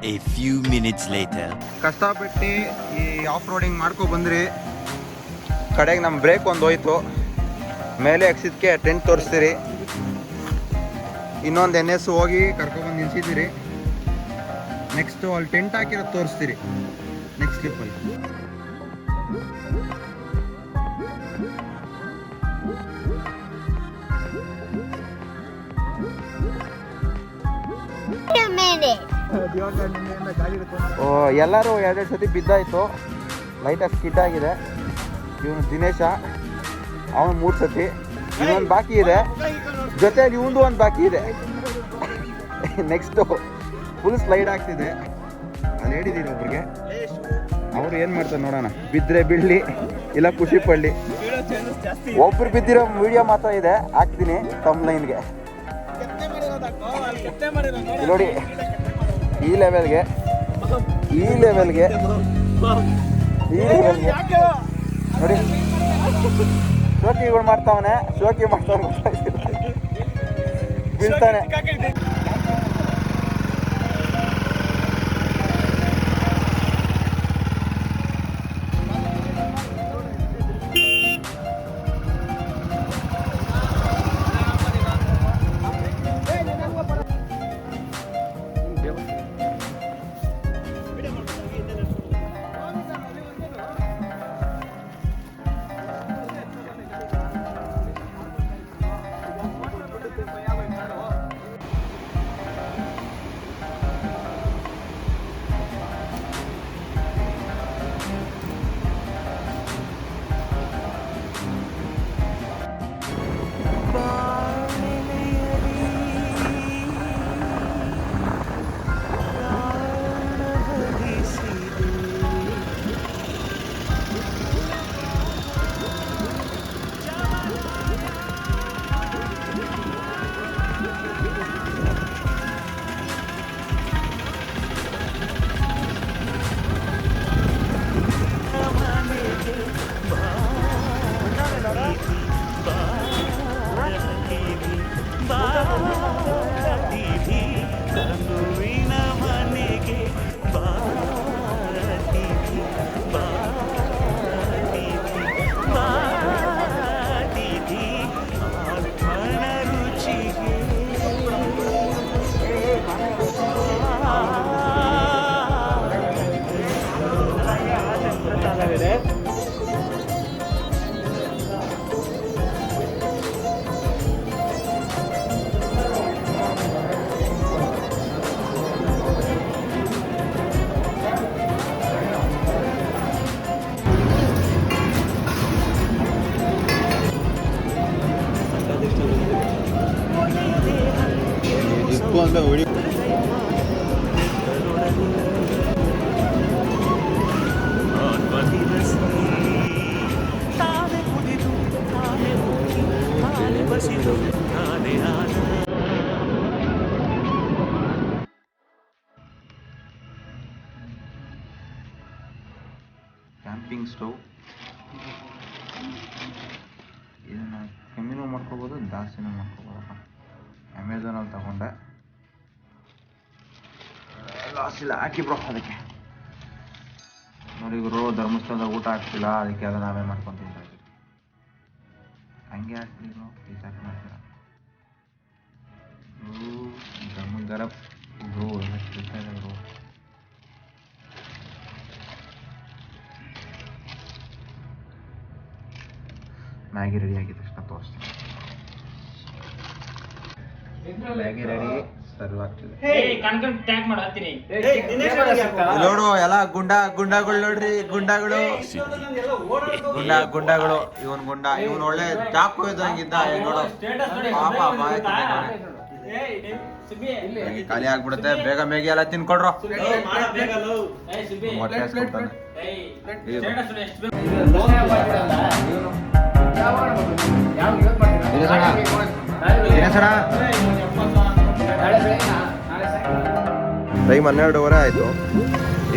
A few minutes later. ಕಷ್ಟಪಟ್ಟು ಈ off roading ಮಾಡ್ಕೊ ಬಂದ್ರಿ. ಕಡೆಗೆ ನಮ್ಮ ಬ್ರೇಕ್ ಒಂದು ಹೋಯ್ತು. ಮೇಲೆ ಎಕ್ಸಿದ್ಕೆ ಟೆಂಟ್ ತೋರಿಸ್ತೀರಿ. ಇನ್ನೊಂದು NS ಹೋಗಿ ಕರ್ಕೊಬಂದು ನಿಲ್ಸಿದ್ದೀರಿ. ನೆಕ್ಸ್ಟು ಅಲ್ಲಿ ಟೆಂಟ್ ಹಾಕಿರೋದು ತೋರಿಸ್ತೀರಿ ನೆಕ್ಸ್ಟ್ ಕ್ಲಿಪ್ಪಲ್ಲಿ. ಎಲ್ಲರೂ ಎರಡೆರಡು ಸತಿ ಬಿದ್ದಾಯಿತು. ಲೈಟಾಗಿ ಸ್ಕಿಡ್ ಆಗಿದೆ. ಇವನು ದಿನೇಶ, ಅವನು 3 ಸತಿ. ಇನ್ನೊಂದು ಬಾಕಿ ಇದೆ, ಜೊತೆಯಲ್ಲಿ ಇವಂದು ಒಂದು ಬಾಕಿ ಇದೆ. ನೆಕ್ಸ್ಟು ಫುಲ್ ಸ್ಲೈಡ್ ಆಗ್ತಿದೆ. ಅಲ್ಲಿ ಹೇಳಿದ್ದೀನಿ ಒಬ್ರಿಗೆ, ಅವರು ಏನು ಮಾಡ್ತಾರೆ ನೋಡೋಣ. ಬಿದ್ದರೆ ಬೀಳಲಿ, ಇಲ್ಲ ಖುಷಿ ಪಡಲಿ. ಒಬ್ರು ಬಿದ್ದಿರೋ ವಿಡಿಯೋ ಮಾತ್ರ ಇದೆ, ಹಾಕ್ತೀನಿ ತಮ್ಲೈನ್ಗೆ. ನೋಡಿ ಈ ಲೆವೆಲ್ಗೆ ನೋಡಿ ಶೋಕಿಗಳು ಮಾಡ್ತಾವನೆ, ಶೋಕಿ ಮಾಡ್ತಾವನೆ, ಬೀಳ್ತಾನೆ. ಕ್ಯಾಂಪಿಂಗ್ ಸ್ಟವ್ ಇದನ್ನು ಕಮ್ಮಿನೂ ಮಾಡ್ಕೋಬೋದು, ಜಾಸ್ತಿನೂ ಮಾಡ್ಕೋಬೋದಪ್ಪ. ಅಮೆಝಾನಲ್ಲಿ ತಗೊಂಡೆ. ಲಾಸ್ಟಿಲ್ಲ ಹಾಕಿ ಬ್ರೋ. ಅದಕ್ಕೆ ನೋಡಿ ಗುರು, ಧರ್ಮಸ್ಥಳದಾಗ ಊಟ ಆಗ್ತಿಲ್ಲ, ಅದಕ್ಕೆ ಅದನ್ನು ನಾವೇ ಮಾಡ್ಕೊಂಡು ತಿಂತಾ ಇದ್ದೀವಿ. ಹಂಗೆ ಹಾಕ್ತೀವಿ ಬ್ರೋ, ಪೀಸ್ ಹಾಕಿ ಮಾಡ್ತೀರಾ ಗರಂ ಗರಂ ಬ್ರೋ. ಎಲ್ಲ ತಿಂತಾ ಇದೆ ಬ್ರೋ. ಮ್ಯಾಗಿ ರೆಡಿ ಆಗಿದ ತಕ್ಷಣ ತೋರಿಸ್ತೀನಿ. ಮ್ಯಾಗಿ ರೆಡಿ, ಸರ್ವ್ ಆಗ್ತಿದೆ. ನೋಡು ಎಲ್ಲ ಗುಂಡಗಳು ನೋಡ್ರಿ, ಗುಂಡಗಳು. ಇವನ್ ಗುಂಡ, ಇವನ್ ಒಳ್ಳೆ ಚಾಕು ಇದ್ದಂಗಿದ್ದ. ನೋಡು ಪಾಪ, ಖಾಲಿ ಆಗ್ಬಿಡುತ್ತೆ. ಬೇಗ ಮೇಗಿ ಎಲ್ಲ ತಿನ್ಕೊಡ್ರು. ಹೊಟ್ಟೆ ಹಸ್ಕೊತಾನೆ. ಟೈಮ್ 12:15 ಆಯಿತು.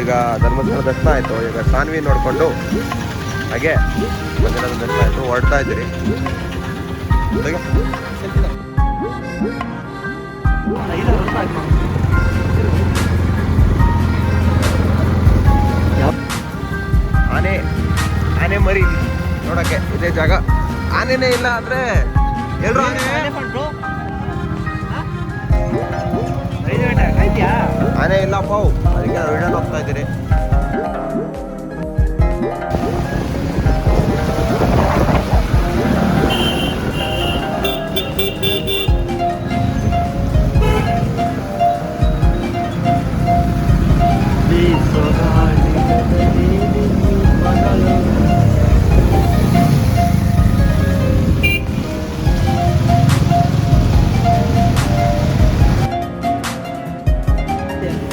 ಈಗ ಧರ್ಮಸ್ಥಳ ದರ್ಶನ ಆಯಿತು. ಈಗ ಸಾನ್ವಿ ನೋಡಿಕೊಂಡು ಹಾಗೆ ದರ್ಶನ ಆಯಿತು, ಹೊರಡ್ತಾ ಇದ್ದೀರಿ. ಆನೆ ಆನೆ ಮರಿ ನೋಡಕ್ಕೆ ಇದೇ ಜಾಗ. ಆನೆನೇ ಇಲ್ಲ ಅಂದ್ರೆ ಎಲ್ರು ಆನೆ ಇಲ್ಲ ಪಾವು, ಅದಕ್ಕೆ ನಾವು ರಿಟರ್ನ್ ಹೋಗ್ತಾ ಇದ್ದೀರಿ.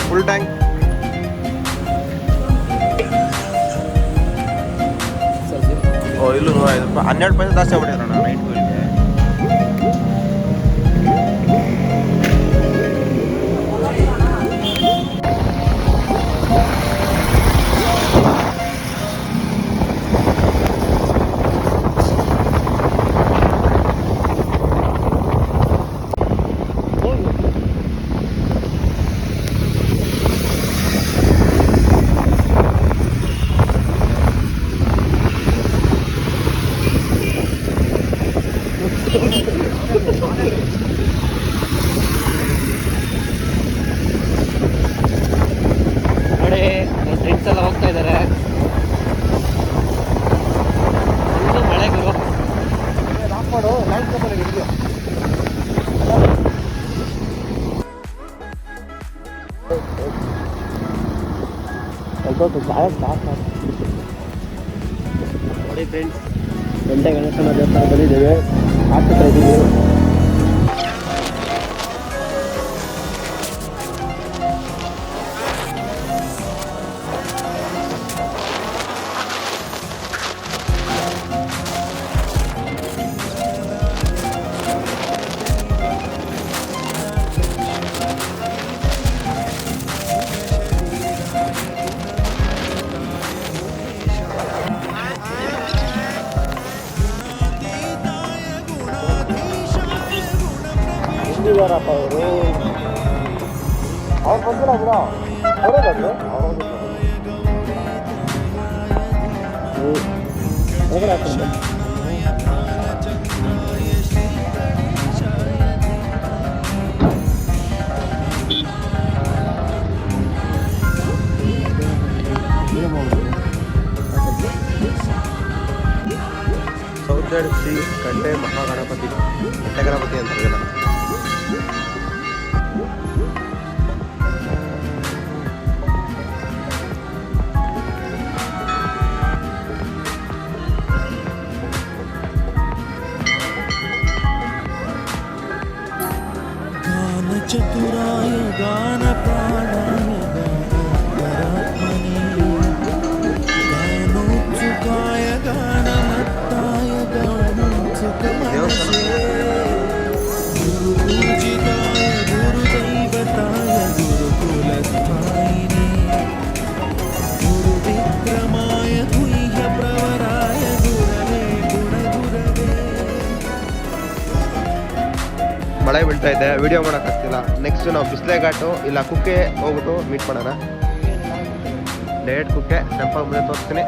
Full tank. ಓ ಇಲ್ಲೂ 5 ರೂಪಾಯಿ, 12 ಪೈಸೆ ಜಾಸ್ತಿ ಆಗ್ಬಿಟ್ಟಿರೋಣ ನೈಟ್ ವೀಲ್ಗೆ. ನೋಡಿ ನನ್ನ ಫ್ರೆಂಡ್ಸ್ ಎಲ್ಲ ಹೋಗ್ತಾ ಇದ್ದಾರೆ. ಮಳೆ ಗುರು ಮಾಡು ನೋಡಿ ಫ್ರೆಂಡ್ಸ್, ಗಂಟೆ ಗಣೇಶನ ದೇವಸ್ಥಾನ ಬಂದಿದ್ದೇವೆ. ಆಸ್ಪತ್ರೆ ಇದ್ದೀವಿ. ಬಂದಿದ್ದಾರಪ್ಪ ಅವರು. ಅವ್ರು ಬಂದಿಲ್ಲ ಬಿಡ, ಅವರೇ ಬಂದು ಹೊರಗಡೆ ಹಾಕೊಂಡು ಸೌಜಡ್ ಶ್ರೀ ಕಂಠೆ ಮಹಾಗಣಪತಿ ಗಣಪತಿ ಅಂತ ಇದೆಲ್ಲ. चतुराय गान प्राणाय गानात्मने गानोत्सुकाय गानमत्ताय गानोत्सुकमनसे गुरुपूजिताय गुरुदैवताय गुरुकुलस्थायिने गुरुविक्रमाय गुह्यप्रवराय गुरवे गुणगुरवे. ಮಳೆ ಬೀಳ್ತಾ ಇದೆ, ವಿಡಿಯೋ ಮಾಡೋಕ್ಕಾಗ್ತಿಲ್ಲ. ನೆಕ್ಸ್ಟ್ ನಾವು ಬಿಸ್ಲೆ ಘಾಟು ಇಲ್ಲ ಕುಕ್ಕೆ ಹೋಗ್ಬಿಟ್ಟು ಮೀಟ್ ಮಾಡೋಣ. ಡೈರೆಕ್ಟ್ ಕುಕ್ಕೆ ಟೆಂಪಲ್ ಮುಂದೆ ತೋರಿಸ್ತೀನಿ,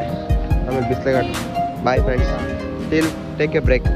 ಆಮೇಲೆ Bisle Ghat. Bye friends, till take a break.